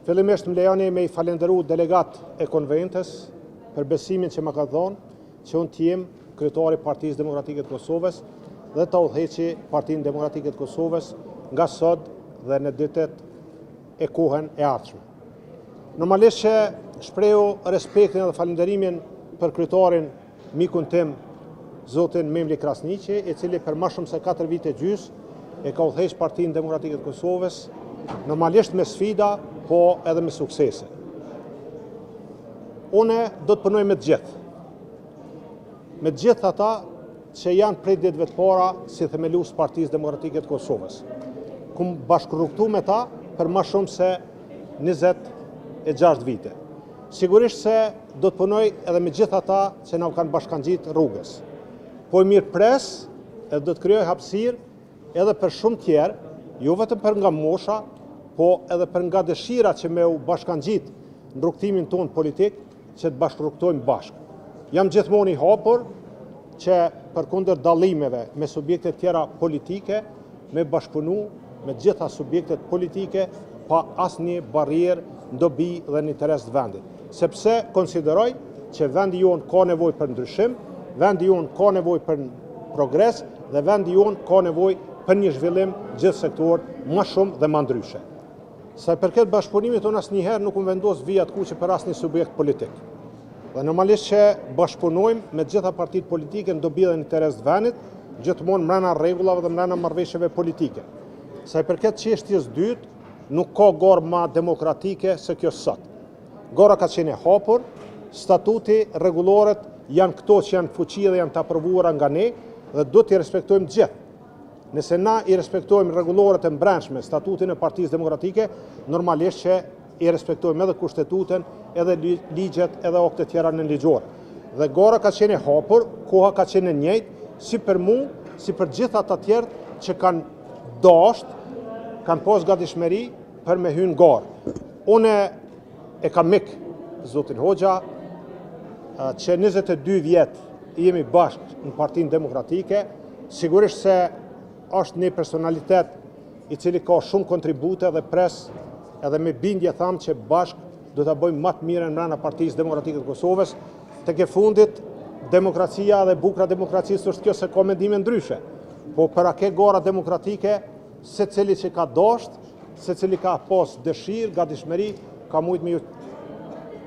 Fillimisht më lejoni me I falenderu delegat e konventës për besimin që më ka dhënë që unë të jem kryetari I Partisë Demokratike të Kosovës dhe të udhëheqi Partinë Demokratike të Kosovës nga sot dhe në ditët e kohën e ardhshme. Normalisht që shprehu respektin dhe falenderimin për kryetarin mikun tim, zotin Memli Krasniqi, I cili për më shumë se 4 vite gjys e ka udhëheqë Partinë Demokratike të Kosovës, normalisht me sfida, po edhe me suksese. Une do të punoj me të gjithë. Me të gjithë ata që janë prej ditëve të para si themelues Partisë Demokratike të Kosovës. Kum bashkërrugtu me ta për më shumë se 26 vite. Sigurisht se do të punoj edhe me gjithë ata që na kanë bashkangjit rrugës. Po mirë pres edhe do të krijoj hapësirë edhe për shumë tjerë, jo vetëm për nga mosha, po edhe për nga dëshira që me u bashkangjit në rrugtimin tonë politik, që të bashkërrugtojmë bashkë. Jam gjithmonë I hapur që përkundër dallimeve me subjekte tjera politike, me bashkëpunu me gjitha subjektet politike pa asnjë barrierë, dobi dhe në interes të vendit. Sepse konsideroj që vendi jonë ka nevojë për ndryshim, vendi jonë ka nevojë për progres dhe vendi jonë ka nevojë për një zhvillim gjithë sektorët më shumë dhe më ndryshe. Sa përket bashkëpunimit unë asnjëherë nuk vendos vijat kuqe për asnjë subjekt politik. Dhe normalisht që bashkëpunojmë me gjitha partitë politike në dobi dhe në interes të vendit, gjithmonë mbrana rregullave dhe mbrana marrëveshjeve politike. Sa përket çështjes dytë, nuk ka garë më demokratike se kjo sot. Gara ka qenë e hapur, statuti, rregulloret janë këto që janë fuqi dhe janë të aprovuara nga ne dhe do t'i respektojmë gjithë. Nëse na I respektojmë rregulloret e mbrëmshme, statutin e Partisë Demokratike, normalisht që I respektojmë edhe kushtetutën, edhe ligjet, edhe akte tjera në ligjore. Dhe gara ka qenë e hapur, koha ka qenë e njëjtë, si për mua, si për gjithë ata të tjerë që kanë dashur, kanë pas gatishmëri për me hyrë në garë. Une e kam mik zotin Hoxha, që 22 vjet jemi bashkë në Partinë Demokratike, sigurisht se është një personalitet I cili ka shumë kontribute dhe pres edhe me bindje thamë që bashkë do të bëjmë më të mirën brenda Partisë Demokratike të Kosovës. Tek e fundit, demokracia dhe bukra demokracisë është kjo se ka mendime ndryshe. Po për ake gara demokratike, secili që ka dashur, secili ka pas dëshirë, gatishmëri, ka mujtë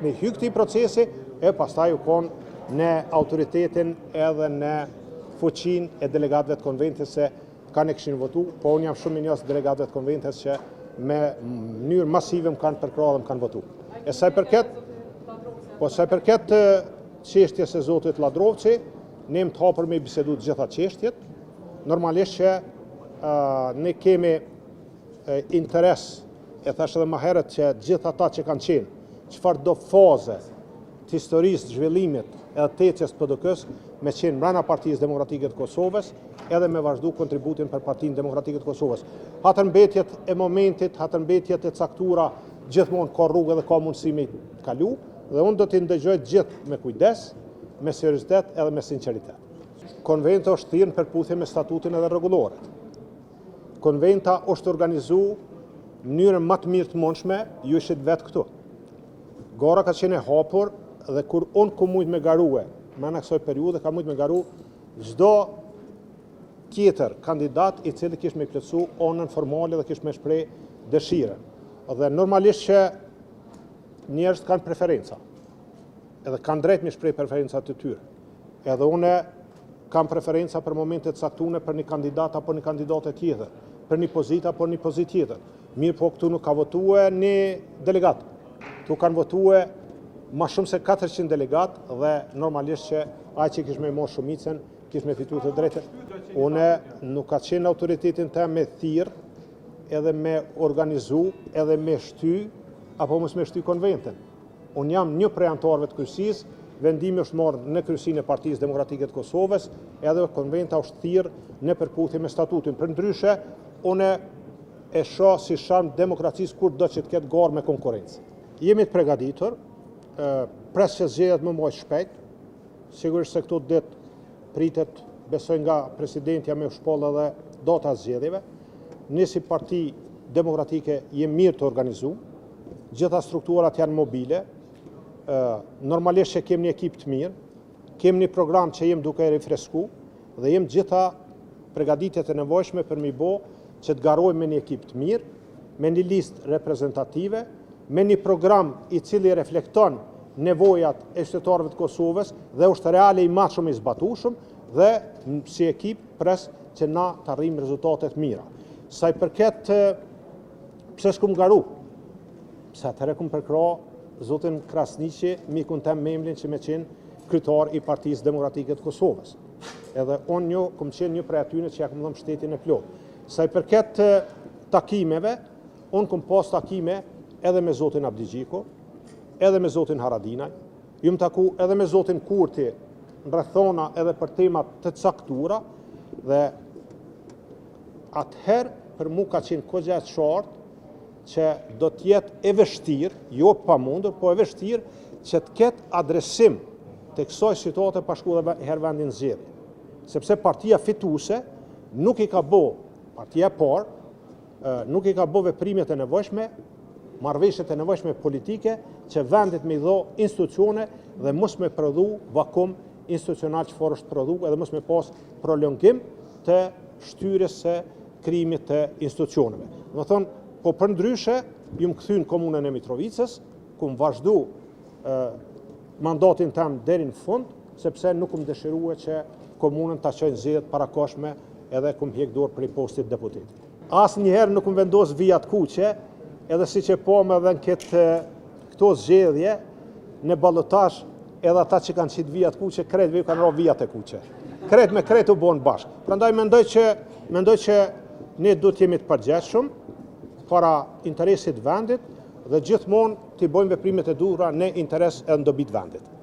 me hyrë këtij procesi e pastaj u kon në autoritetin edhe në fuqinë e delegatëve të konventës se kanë e këshin votu, po unë jam shumë minjos delegatëve të konventës që me mënyrë masive më kanë përkrahur dhe më kanë votu. E sa I përket çështjes së zotit Ladrovci, ne jemi të hapur me bisedu të gjitha çështjet. Normalisht që ne kemi interes, e thash edhe më herët që gjithë ata që kanë qenë, çfarë do faze të historisë të zhvillimit edhe të ecjes të PDK-s, me qenë mbrana Partisë Demokratike të Kosovës, edhe me vazhdu kontributin për Partinë Demokratike të Kosovës. Hatërmbetjet e momentit, hatërmbetjet e caktura, gjithmonë ka rrugë dhe ka mundësi me kalu, dhe unë do t'i ndëgjoj gjithë me kujdes, me seriozitet edhe me sinqeritet. Konventa është thirrë në përputhje me statutin edhe rregulloret. Konventa është organizu në mënyrën më të mirë të mundshme, ju ishit vetë këtu. Gara ka qenë e hapur dhe kur unë ku mujt me garue, në kësaj periudhe ka mujt me garu çdo tjetër kandidat I cili kish me plotësu onën formale dhe kish me shpreh dëshirën. Dhe normalisht që njerëzit kanë preferenca. Edhe kanë drejt me shpreh preferencat e tyre. Edhe une kam preferenca për momentet caktuara për një kandidat apo një kandidate tjetër, për një pozitë apo një pozitë tjetër. Mirë po këtu nuk ka votue një delegat. Këtu kanë votue ma shumë se 400 delegat dhe normalisht që ai që kish me mosh shumicën, kish me fitu të drejtën. Une nuk ka qenë autoritetin të me thirr, edhe me organizu, edhe me shty, apo mos me shty konventin. Unë jam një prej anëtarëve të kryqësisë, vendimi është marrë në kryqësinë e Partisë Demokratike të Kosovës, edhe konventa është thirr në përputhje me statutin. Përndryshe, unë e shoh si sharm demokracisë kur do që të ketë garë me konkurrencë. Jemi të përgatitur, pres që zgjedhjet më maj shpejt, sigurisht se këto ditë pritet, besoj nga presidentja me u shpoll edhe data zgjedhjeve. Ne si Parti Demokratike jemi mirë të organizu, gjitha strukturat janë mobile, normalisht që kemi një ekip të mirë, kemi një program që jem duke e rifresku dhe jem gjitha pregaditjet e nevojshme për mi bo që të garojmë me një ekip të mirë, me një listë reprezentative, me një program i cili reflekton nevojat e qytetarëve të Kosovës dhe është reale i matshëm i zbatushëm dhe si ekip pres që na të arrijmë rezultatet mira. Sa i përket pse s'kum garu, pse atëherë kum përkra zotin Krasniqi, mikun tem Memlin që me qenë kryetar i Partisë Demokratike të Kosovës. Edhe unë kum qenë një prej atyre që ja kum dhënë shtetin e plot. Sa i përket takimeve, unë kum pas takime edhe me zotin Abdigjiko, edhe me zotin Haradinaj, jum taku edhe me zotin Kurti në rrethona edhe për temat të caktura dhe atëherë për mu ka qenë kogja e qartë që do t'jetë e vështirë, jo pamundur, po e vështirë që të ketë adresim të kësaj situate pa shku dhe herë vendin zgjedhje. Sepse partia fituese nuk i ka bo, partia e parë, nuk i ka bo veprimet e nevojshme, marrëveshjet e nevojshme politike që vendit me i dho institucione dhe mos me prodhu vakum institucional që forë është prodhu edhe mos me pas prolongim të shtyrjes së krijimit të institucioneve. Më thonë, po për ndryshe, ju më këthy në komunën e Mitrovicës, ku më vazhdu mandatin tem deri në fund, sepse nuk më dëshirue që komunën të qojnë zgjedhjet parakoshme edhe ku më hjek dorë për i postit deputet. Asë njëherë nuk më vendos vijat kuqe, edhe si që po me dhe në këto zgjedhje, në ballotash edhe ata që kanë qitë vijat kuqe, kretë vijë kanë ra vijat e kuqe. Kretë me kretë u bonë bashkë. Prandaj mendoj që ne do t'jemi të përgjegjshëm para interesit vendit dhe gjithmonë t'i bojmë veprimet e duhura në interes e në dobit vendit.